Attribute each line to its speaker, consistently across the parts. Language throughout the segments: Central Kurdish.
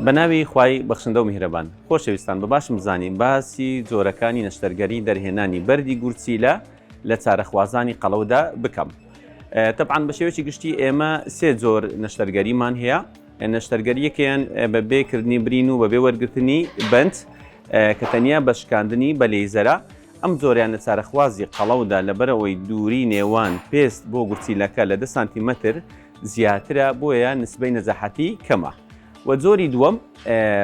Speaker 1: بەناوی خوای بەخشندە و میهرەبان خۆشەویستان بە باشم بزانین باسی جۆرەکانی نەشتەرگەری دەرهێنانی بەردی گورچیلە لە چارەخوازانی قەڵەودا بکەم. طبعاً بە شێوەیەکی گشتی ئێمە سێ جۆر نەشتەرگەریمان هەیە. نەشتەرگەریەکیان بە بێکردنی برین و بەبێ وەرگرتنی بەند کە تەنیا بە شکاندنی بە لەیزەرە. ئەم جۆریان لە چارەخوازی قەڵەودا لەبەرەوەی دووری نێوان پێست بۆ گورچیلەکە لە 10 سانتیمەتر زیاترە بۆیە نسبەی نەزەحەتی کەمە. و جۆری دووەم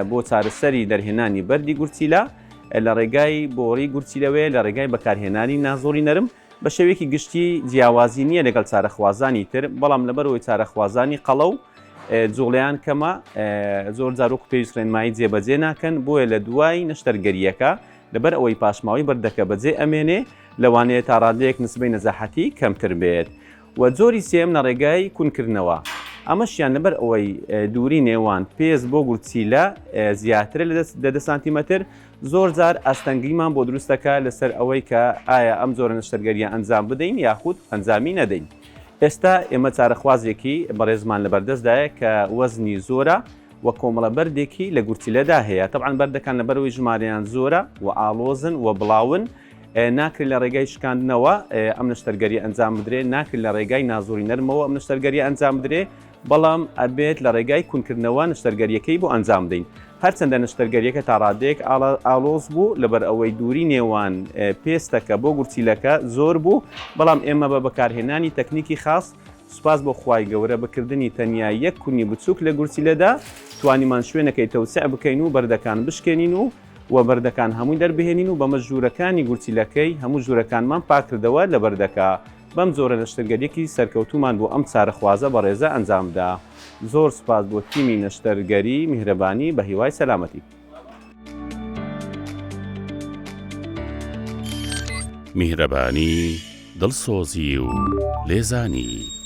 Speaker 1: بۆ چارەسەری دەرهێنانی بەردی گورچیلە لە ڕێگای بۆڕی گورچیلەوەی لە ڕێگای بەکارهێنانی نازۆری نەرم بە شێوەیەکی گشتی جیاوازی نییە لەگەڵ چارەخوازانی تر، بەڵام لەبەرەوەی چارەخوازانی قەڵە و جوڵیان کەمە زۆر جارۆک پێویست ڕێنمایی جێبەجێ ناکەن، بۆیە لە دوای نەشتەرگەریەکە لەبەر ئەوەی پاشماوی بەردەکە بەجێ ئەمێنێ لەوانەیە تا ڕادەیەک نسبەی نەزەحەتی کەمتر بێت. و جۆری سێم لە ڕێگای کونکردنەوە، ئەمەشیان لەبەر ئەوەی دووری نێوان پێست بۆ گورچیلە زیاترە لە 10 سانتیمەتر زۆر جار ئاستەنگیمان بۆ دروستەکە لەسەر ئەوەی کە ئایا ئەم جۆرە نەشتەرگەریە ئەنجام بدەین یاخود ئەنجامی نەدەین. ئێستا ئێمە چارەخوازێکی بەڕێزمان لەبەردەستدایە کە وەزنی زۆرە و کۆمەڵە بەردێکی لە گورچیلەدا هەیە. طبعاً بەردەکان لەبەرەوەی ژمارەیان زۆرە و ئاڵۆزن و بڵاون، ناکرێت لە ڕێگای شکاندنەوە ئەم نەشتەرگەری ئەنجام بدرێت، ناکرێت لە ڕێگای نازۆری نەرمەوە ئەم نەشتەرگەری ئەنجام بدرێت، بەڵام ئەبێت لە ڕێگای کونکردنەوە نەشتەرگەریەکەی بۆ ئەنجام بدەین. هەرچەندە نەشتەرگەریەکە تا ڕادەیەک ئاڵۆز بوو لەبەر ئەوەی دووری نێوان پێستەکە بۆ گورچیلەکە زۆر بوو، بەڵام ئێمە بە بەکارهێنانی تەکنیکی خاص سوپاس بۆ خوای گەورە بکردنی تەنیا یەک کونی بچووک لە گورچیلەدا توانیمان شوێنەکەی تەوسع بکەین و بەردەکان بشکێنین و بەردەکان هەمووی دەربهێنین و بەمە ژوورەکانی گورچیلەکەی هەموو ژوورەکانمان پاکردەوە لە بەردەکە. بەم زۆرە نەشتەرگەریەکی سەرکەوتومان بۆ ئەم چارەخوازە بەڕێزە ئەنجامدا. زۆر سوپاس بۆ تیمی نەشتەرگەری میهرەبانی بە هیوای سەلامەتی.
Speaker 2: میهرەبانی دڵسۆزی و لێزانی.